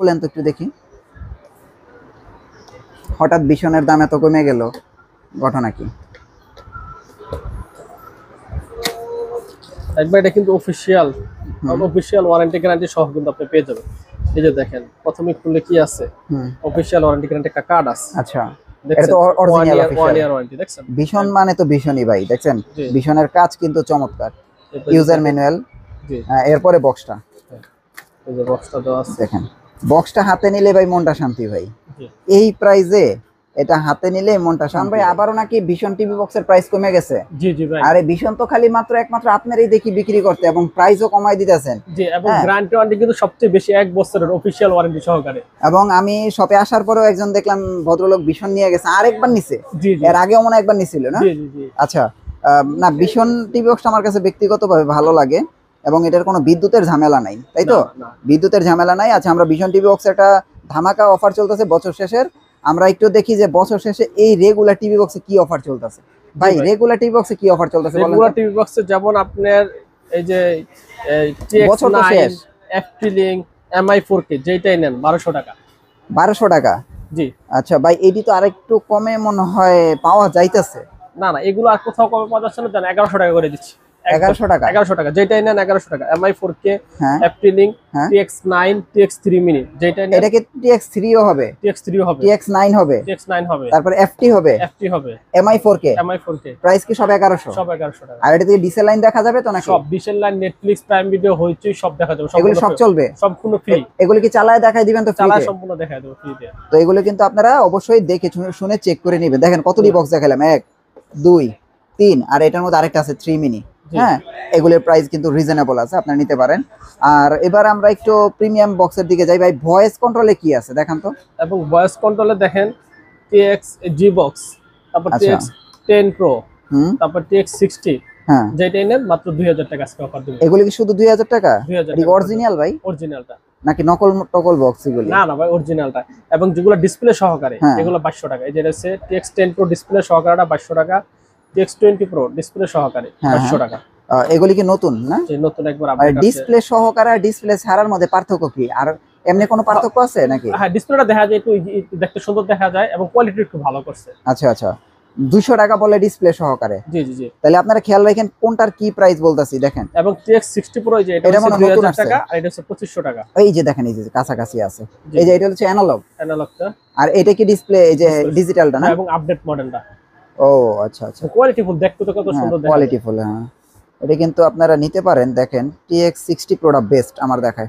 বলেন তো একটু দেখি, হঠাৎ ভীষণের দাম এত কমে গেল, ঘটনা কি? একবার এটা কিন্তু অফিসিয়াল হুম অফিসিয়াল ওয়ারেন্টি গ্যারান্টি সহ কিন্তু আপনি পেয়ে যাবেন। এই যে দেখেন প্রথমে খুললে কি আছে, হুম। অফিসিয়াল ওয়ারেন্টি গ্যারান্টি একটা কার্ড আছে। আচ্ছা, এটা দেখছেন, তো ওয়ান অরিজিনাল ইয়ার ওয়ান অফিসিয়াল। ইয়ার ওয়ারেন্টি দেখছেন। ভীষণ মানে তো ভীষণই ভাই, দেখছেন জি, ভীষণের কাজ কিন্তু চমৎকার। এটা যে ইউজার দেখেন। ম্যানুয়াল, জি, এরপরে বক্সটা হ্যাঁ, এই যে বক্সটা দেওয়া আছে। দেখেন। বক্সটা হাতে নিলে ভাই মনটা শান্তি ভাই, জি, এই প্রাইজে এটা হাতে নিলে মনটা শান্তি ভাই। আবারও নাকি ভীষণ টিভি বক্সের প্রাইস কমে গেছে। জি, জি ভাই। আরে ভীষণ তো খালি একমাত্র আপনারই দেখি বিক্রি করতে, এবং প্রাইসও কমাই দিতেছেন। জি, এবং হ্যাঁ, গ্যারান্টি ওয়ারেন্টি কিন্তু সবচেয়ে বেশি 1 বছরের অফিসিয়াল ওয়ারেন্টি সহকারে। এবং আমি শপে আসার পরেও একজন দেখলাম ভদ্রলোক ভীষণ নিয়ে গেছে, আরেকবার নিছে। জি, জি, এর আগেও মনে হয় একবার নিছিল না? জি, জি, জি, আচ্ছা। না, ভীষণ টিভি বক্সটা আমার কাছে ব্যক্তিগতভাবে ভালো লাগে, এবং এটার কোনো বিদ্যুতের ঝামেলা নাই, তাই তো? না, না। বিদ্যুতের ঝামেলা নাই। আচ্ছা, আমরা ভীষণ টিভি বক্স একটা ধামাকা অফার চলতেছে বছর শেষের। আমরা একটু দেখি যে বছর শেষে এই রেগুলার টিভি বক্সে কি অফার চলতেছে। ভাই, ভাই। রেগুলার টিভি বক্সে কি অফার চলতেছে বলেন রেগুলার তো? টিভি বক্সে যেমন আপনার এই যে বছর তো TX9 শেষ। FP লিংক MI 4K যেটাই নেন 1200 টাকা। 1200 টাকা? জি, আচ্ছা ভাই, এটি তো আরেকটু কমে মনে হয় পাওয়া যাইতেছে। না, না, এগুলো আর কোথাও কমে পাওয়া যাচ্ছে না, জান 1100 টাকা করে দিচ্ছি। 1100 টাকা? 1100 টাকা যেটাই নেন 1100 টাকা। MI 4K হ্যাঁ, FP লিংক হ্যাঁ। TX9 TX3 মিনি যেটাই নেন। এটা কি TX3 ও হবে? TX3 হবে, TX9 হবে? TX9 হবে, তারপর FT হবে? FT হবে, MI 4K? MI 4K price কি সব 1100? সব 1100 টাকা। আর এটা থেকে ডিসেল লাইন দেখা যাবে তো নাকি? সব ডিশের লাইন, নেটফ্লিক্স, প্রাইম ভিডিও, হইচই সব দেখা যাবে। এগুলো সব চলবে? সম্পূর্ণ ফ্রি। এগুলো কি চালায় দেখাই দিবেন তো চালা ফ্রিতে? সম্পূর্ণ দেখা দেবো ফ্রিতে। তো এগুলো কিন্তু আপনারা অবশ্যই দেখে শুনে চেক করে নেবেন। দেখেন কতটি বক্স দেখালাম, 1 2 3, আর এটার মধ্যে আরেকটা আছে 3 মিনি। জি। হ্যাঁ, এগুলোর প্রাইস কিন্তু রিজনেবল আছে, আপনারা নিতে পারেন। আর এবার আমরা একটু প্রিমিয়াম বক্সের দিকে যাই ভাই। ভয়েস কন্ট্রোলে কি আছে দেখান তো। এবং ভয়েস কন্ট্রোলে দেখেন TX G box, তারপর আচ্ছা। TX 10 Pro, হুম। তারপর TX 60 হ্যাঁ, যেটাই নেন মাত্র 2000 টাকা আজকে অফার দেব। এগুলো কি শুধু 2000 টাকা? 2000 এটা টাকা অরিজিনাল ভাই অরিজিনালটা। নাকি নকল টকল বক্স এগুলো? না, না ভাই, অরিজিনালটা। এবং যেগুলো ডিসপ্লে সহকারে হ্যাঁ। এগুলো 2200 টাকা। এই যে আছে TX 10 Pro ডিসপ্লে সহকারেটা 2200 টাকা, TX 20 Pro ডিসপ্লে সহকারে হ্যাঁ, 2200 টাকা। এগুলি কি নতুন না? যে নতুন একবার আর আপডেট আছে। ডিসপ্লে সহকারে আর ডিসপ্লে ছাড়ার মধ্যে পার্থক্য কি? আর এমনি কোনো পার্থক্য আছে নাকি? হ্যাঁ, ডিসপ্লেটা দেখা যায় একটু দেখতে সুন্দর দেখা যায় এবং কোয়ালিটি একটু ভালো করছে। আচ্ছা, আচ্ছা। 200 টাকা বলে ডিসপ্লে সহকারে? জি, জি, জি। তাহলে আপনারা খেয়াল রাখেন কোনটার কি প্রাইস বলতাছি, দেখেন। এবং TX 60 Pro যে এটা এটা হচ্ছে মনে হয় নতুন 2000 আসছে। টাকা আর এটা হচ্ছে 2500 টাকা। এই যে দেখেন, এই যে কাছাকাছি আছে। জি, এই যে এটা হচ্ছে অ্যানালগ, অ্যানালগটা আর এটা কি ডিসপ্লে, এই যে ডিজিটালটা না? এবং আপডেট মডেলটা ও আচ্ছা, আচ্ছা। কোয়ালিটি ফুল, দেখতে তো কত হ্যাঁ, সুন্দর দেখা যায়। Quality full. হ্যাঁ, এটা কিন্তু আপনারা নিতে পারেন। দেখেন TX 60 Pro বেস্ট আমার দেখায়।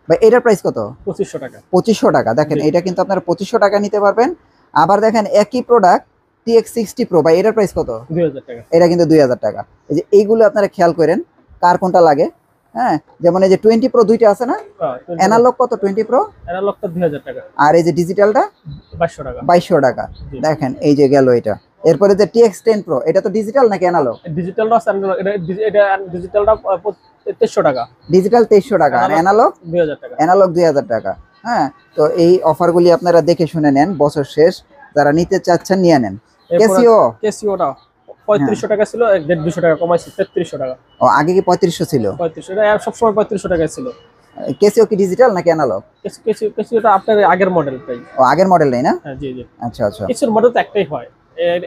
ভাই এটার প্রাইস কত? 2500 টাকা। 2500 টাকা। দেখেন জি। এটা কিন্তু আপনারা 2500 টাকা নিতে পারবেন। আবার দেখেন একই প্রোডাক্ট TX 60 Pro, ভাই এটার প্রাইস কত? 2000 টাকা। এটা কিন্তু 2000 টাকা। এই যে এইগুলো আপনারা খেয়াল করেন কার কোনটা লাগে। হ্যাঁ, যেমন এই যে 20 Pro দুইটা আছে না? হ্যাঁ, অ্যানালগ কত 20 Pro? অ্যানালগটা 2000 টাকা, আর এই যে ডিজিটালটা 2200 টাকা। 2200 টাকা। জি। দেখেন এই যে গেল এটা। এরপরে যে TX 10 Pro, এটা তো ডিজিটাল নাকি অ্যানালগ? ডিজিটালটা আছে, এটা ডিজিটালটা 2300 টাকা, ডিজিটাল 2300 টাকা, আর অ্যানালগ 2000 টাকা। 2000 টাকা। হ্যাঁ, তো এই অফারগুলি আপনারা দেখে শুনে নেন, বছর শেষ যারা নিতে চাচ্ছেন নিয়ে নেন। ক্যাসিও, কেসিওটা 3500 টাকা ছিল, 150 টাকা কমাইছি 3300 টাকা। ও আগে কি 3500 ছিল? 3500, এটা সবসময় 3500 টাকা ছিল। ক্যাসিও কি ডিজিটাল নাকি অ্যানালগ? কেসিওটা আপনার আগের মডেল প্রাইস। ও আগের মডেল নেই না? হ্যাঁ, জি, জি। আচ্ছা, আচ্ছা। কিছুর মডেল তো একটাই হয়।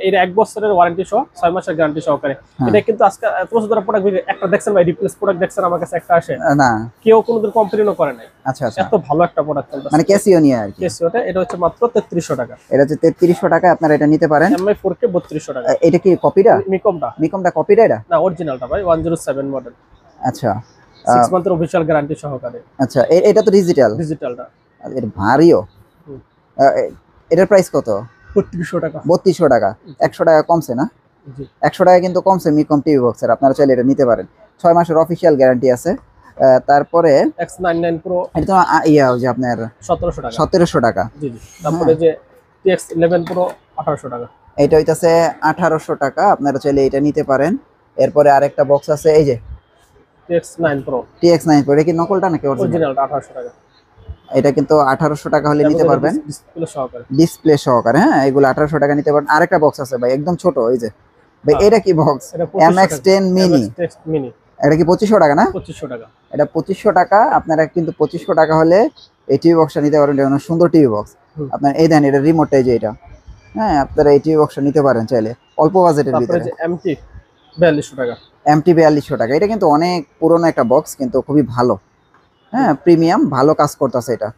এটা 1 বছরের ওয়ারেন্টি সহ 6 মাসের গ্যারান্টি সহকারে। হ্যাঁ। এটা কিন্তু আজকে এত বছর ধরে প্রোডাক্ট একটা দেখছেন ভাই, রিপ্লেস প্রোডাক্ট দেখছেন আমার কাছে একটা আসে, না। কেউ কোনোদিন কমপ্লেইনও করে নাই। আচ্ছা, আচ্ছা। এত ভালো একটা প্রোডাক্ট চলতেছে মানে ক্যাসিও নিয়ে আর কি। কেসিওটা। এটা হচ্ছে মাত্র 3300 টাকা। এটা হচ্ছে 3300 টাকা, আপনারা এটা নিতে পারেন। MI 4K 3200 টাকা। এটা কি কপিটা? মিকমটা মিকমটা কপিটা এটা? না, অরিজিনালটা ভাই, 107 মডেল, আচ্ছা, 6 মান্থের অফিশিয়াল গ্যারান্টি সহকারে। আচ্ছা। এটা তো ডিজিটাল। ডিজিটালটা এর ভারীও। হুম। এটার প্রাইস কত? 3200 টাকা। 3200 টাকা। 100 টাকা কমছে না? জি। 100 টাকা কিন্তু কমছে মিকম টিভি বক্সের, আপনারা চাইলে এটা নিতে পারেন। 6 মাসের অফিসিয়াল গ্যারান্টি আছে। তারপরে X99 Pro এটা তো ইয়া যে আপনার 1700 টাকা। 1700 টাকা। জি, জি। তারপরে যে TX 11 Pro 1800 টাকা। এটা হইতাছে 1800 টাকা, আপনারা চাইলে এটা নিতে পারেন। এরপরে আরেকটা বক্স আছে, এই যে TX9 Pro TX9 Pro। এটা কি নকলটা নাকি অরিজিনাল? অরিজিনালটা 1800 টাকা। এটা কিন্তু 1800 টাকা হলে নিতে পারবেন, ডিসপ্লে সহকারে। ডিসপ্লে সহকারে। হ্যাঁ, এগুলো 1800 টাকা নিতে পারেন। আরেকটা বক্স আছে ভাই একদম ছোট, এই যে ভাই এটা কি বক্স? এটা 2500 MX10 মিনি। MX10 মিনি এটা কি 2500 টাকা না? 2500 টাকা। এটা 2500 টাকা। আপনারা কিন্তু 2500 টাকা হলে এই টিভি বক্সটা নিতে পারেন, এটা অনেক সুন্দর টিভি বক্স। আপনার এই দেন এটা রিমোটটাই যে এটা, হ্যাঁ আপনারা এই টিভি বক্সটা নিতে পারেন চাইলে অল্প বাজেটের তারপরে ভিতরে। যে এমটি 4200 টাকা, এমটি 4200 টাকা, এটা কিন্তু অনেক পুরনো একটা বক্স, কিন্তু খুবই ভালো, হ্যাঁ প্রিমিয়াম ভালো কাজ করতেছে এটা।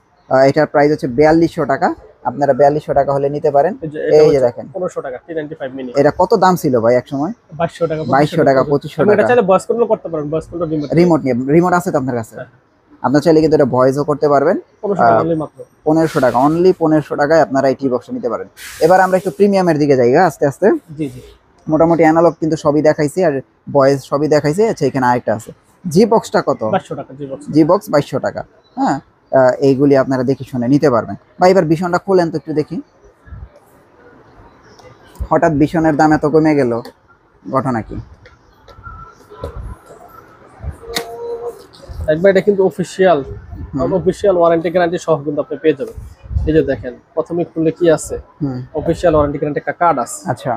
এটার প্রাইস হচ্ছে 4200 টাকা, আপনারা 4200 টাকা হলে নিতে পারেন। এই যে দেখেন 1500 টাকা T95 মিনি, এটা কত দাম ছিল ভাই এক সময়? 2200 টাকা, 2200 টাকা 2500 এটা টাকা। চাইলে ভয়েস কন্ট্রোল করতে পারেন, ভয়েস কন্ট্রোল রিমোট নিয়ে, রিমোট আছে তো আপনার কাছে? হ্যাঁ। আপনার চাইলে কিন্তু এটা ভয়েসও করতে পারবেন। 1500 টাকা only মাত্র। 1500 টাকা, অনলি 1500 টাকায় আপনারা এই টি বক্সটা নিতে পারেন। এবার আমরা একটু প্রিমিয়ামের দিকে যাই আস্তে আস্তে। জি জি, মোটামুটি অ্যানালগ কিন্তু সবই দেখাইছি আর ভয়েস সবই দেখাইছি। আচ্ছা এখানে আরেকটা আছে, জি বক্সটা কত? 2200 টাকা জি বক্স। জি বক্স 2200 টাকা, হ্যাঁ এইগুলি আপনারা দেখে শুনে নিতে পারবেন। ভাই এবার ভীষণটা খোলেন তো একটু দেখি, হঠাৎ ভীষণের দাম এত কমে গেল, ঘটনা কি? একবার এটা কিন্তু অফিশিয়াল ওয়ারেন্টি গ্যারান্টি সহ কিন্তু আপনি পেয়ে যাবেন। এই যে দেখেন প্রথমে খুললে কি আছে, অফিশিয়াল ওয়ারেন্টি গ্যারান্টি একটা কার্ড আছে। আচ্ছা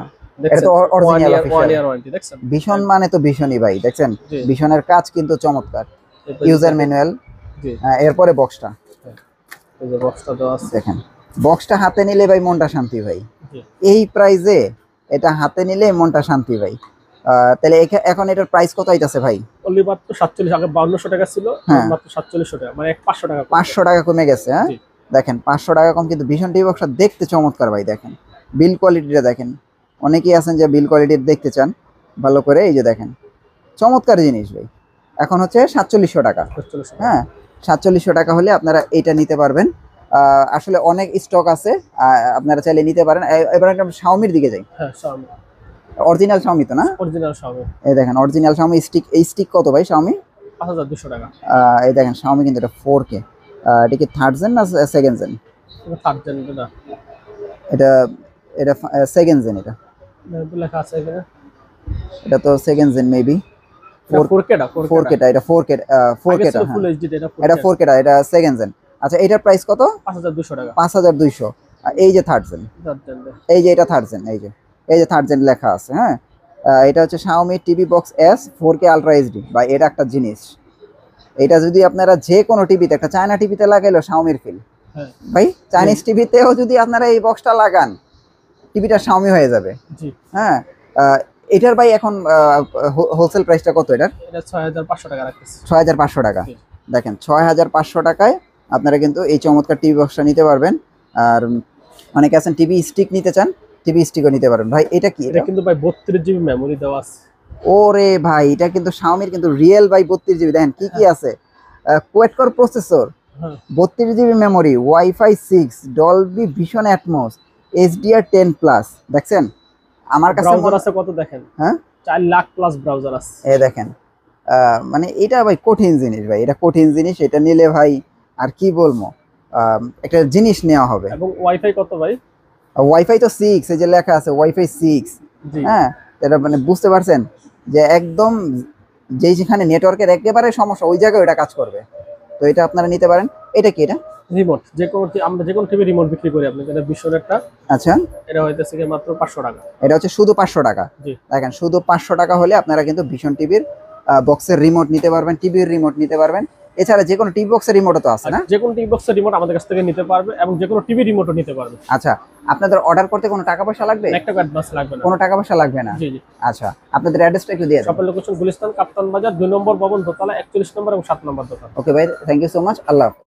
এটা তো অরিজিনাল ওয়ান ইয়ার ওয়ারেন্টি দেখছেন। ভীষণ মানে তো ভীষণই ভাই, দেখছেন ভীষণের কাজ কিন্তু চমৎকার। ইউজার ম্যানুয়াল, এরপরে বক্সটা, এই যে বক্সটা দেওয়া আছে দেখেন বক্সটা হাতে নিলে ভাই মনটা শান্তি ভাই, এই প্রাইসে এটা হাতে নিলে মনটা শান্তি ভাই। তাহলে এখন এটার প্রাইস কত আইতাছে ভাই? অনলি মাত্র 47, আগে 5200 টাকা ছিল, মাত্র 4700 টাকা, মানে 500 টাকা 500 টাকা কমে গেছে। হ্যাঁ দেখেন 500 টাকা কম, কিন্তু ভীষণ টিভি বক্সটা দেখতে চমৎকার ভাই। দেখেন বিল কোয়ালিটিটা দেখেন, অনেকেই আছেন যে বিল কোয়ালিটি দেখতে চান ভালো করে, এই যে দেখেন চমৎকার জিনিস ভাই। এখন হচ্ছে 4700 টাকা, হ্যাঁ 4700 টাকা হলে আপনারা এটা নিতে পারবেন। আসলে অনেক স্টক আছে, আপনারা চাইলে নিতে পারেন। এবার একটা শাওমির দিকে যাই। হ্যাঁ শাওমি, অরিজিনাল শাওমি তো না? Original Xiaomi. এই দেখেন অরিজিনাল শাওমি স্টিক, এই স্টিক কত ভাই শাওমি? 5200 টাকা। এই দেখেন শাওমি কিন্তু এটা 4K, এটা কি থার্ড জেন না সেকেন্ড জেন? এটা থার্ড জেন না, এটা এটা সেকেন্ড জেন, এটা লেখা আছে এখানে, এটা তো সেকেন্ড জেন মেবি। 4K টা 4K টা, এটা 4K টা, ফুল এইচডি টা, এটা 4K টা, এটা সেকেন্ড জেন। আচ্ছা এটার প্রাইস কত? 5200 টাকা। 5200। এই যে থার্ড জেন, এই যে এটা থার্ড জেন, এই যে থার্ড জেন লেখা আছে। হ্যাঁ এটা হচ্ছে Xiaomi TV box S 4K ultra HD. বা এটা একটা জিনিস, এটা যদি আপনারা যে কোনো টিভিতে, একটা চায়না টিভিতে লাগাইলো Xiaomiর ফিল ভাই, চাইনিজ টিভিতেও যদি আপনারা এই বক্সটা লাগান টিভিটা Xiaomi হয়ে যাবে। হ্যাঁ এটার ভাই এখন হোলসেল প্রাইসটা কত এটার? এটা 6500 টাকা রাখতেছি। 6500 টাকা, দেখেন 6500 টাকায় আপনারা কিন্তু এই চমৎকার টিভি বক্সটা নিতে পারবেন। আর অনেকে আছেন টিভি স্টিক নিতে চান, টিভি স্টিকও নিতে পারবেন। ভাই এটা কি? এটা কিন্তু ভাই 32 জিবি মেমরি দেওয়া আছে। ওরে ভাই এটা কিন্তু Xiaomiর কিন্তু রিয়েল ভাই 32 জিবি। দেখেন কি কি আছে, quad core processor, 32 GB memory, wifi 6, Dolby vision atoms, HDR10 plus. দেখছেন আমার কাছে ব্রাউজার আছে কত দেখেন, হ্যাঁ 4 লাখ প্লাস ব্রাউজার আছে। এই দেখেন মানে এটা ভাই কঠিন জিনিস ভাই, এটা কঠিন জিনিস। এটা নিলে ভাই আর কি বলবো, একটা জিনিস নেওয়া হবে। এবং ওয়াইফাই কত ভাই? ওয়াইফাই তো 6, এই যে লেখা আছে ওয়াইফাই 6। হ্যাঁ এটা মানে বুঝতে পারছেন যে একদম যেখানে নেটওয়ার্কের একেবারে সমস্যা ওই জায়গায় এটা কাজ করবে। তো এটা আপনারা নিতে পারেন। এটা কি? এটা রিমোট, আমরা যে কোনো টিভি রিমোট বিক্রি করি আপনাদের, এটা বিশ্বনেটটা। আচ্ছা এটা হইতেছে কি মাত্র 500 টাকা। এটা হচ্ছে শুধু 500 টাকা। দেখেন শুধু 500 টাকা হলে আপনারা কিন্তু ভীষণ টিভির বক্সের রিমোট নিতে পারবেন, টিভির রিমোট নিতে পারবেন। এছাড়া যে কোনো টিভি বক্সের রিমোটও তো আছে না? যে কোনো টিভি বক্সের রিমোট আমাদের কাছ থেকে নিতে পারবে, এবং যে কোনো টিভি রিমোটও নিতে পারবে। আচ্ছা আপনাদের অর্ডার করতে কোনো টাকা পয়সা লাগবে? একটা অ্যাডভান্স লাগবে না, কোনো টাকা পয়সা লাগবে না। জি জি। আচ্ছা আপনাদের অ্যাড্রেসটা একটু দিয়ে দেন। শপের লোকেশন গুলিস্তান কাপ্তান বাজার 2 নম্বর ভবন দোতলা 41 নম্বর এবং 7 নম্বর দোকান। ওকে ভাই, থ্যাংক ইউ সো মাচ, আল্লাহ হাফেজ।